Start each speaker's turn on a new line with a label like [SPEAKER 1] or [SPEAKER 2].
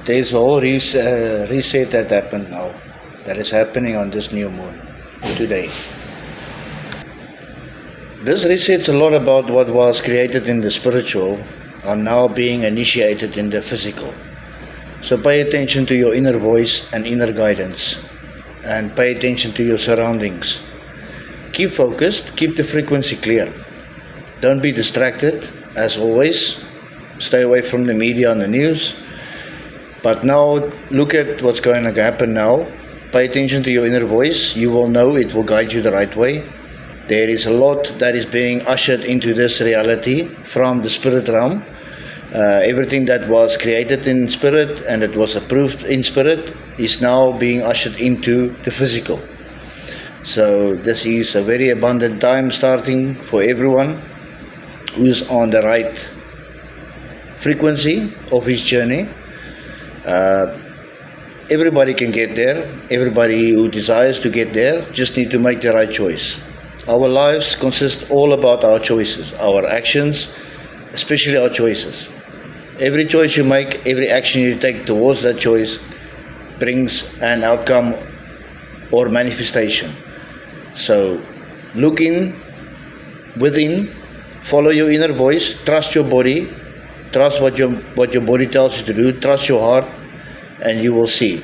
[SPEAKER 1] There's a whole reset that happened now, that is happening on this new moon today. This resets a lot about what was created in the spiritual are now being initiated in the physical. So pay attention to your inner voice and inner guidance, and pay attention to your surroundings. Keep focused, keep the frequency clear. Don't be distracted, as always. Stay away from the media and the news. But now, look at what's going to happen now. Pay attention to your inner voice. You will know it will guide you the right way. There is a lot that is being ushered into this reality from the spirit realm. Everything that was created in spirit and that was approved in spirit is now being ushered into the physical. So this is a very abundant time starting for everyone who's on the right frequency of his journey. Everybody can get there. Everybody who desires to get there just need to make the right choice. Our lives consist all about our choices, our actions, especially our choices. Every choice you make, every action you take towards that choice brings an outcome or manifestation. So look within, follow your inner voice, trust your body, trust what your body tells you to do, trust your heart, and you will see.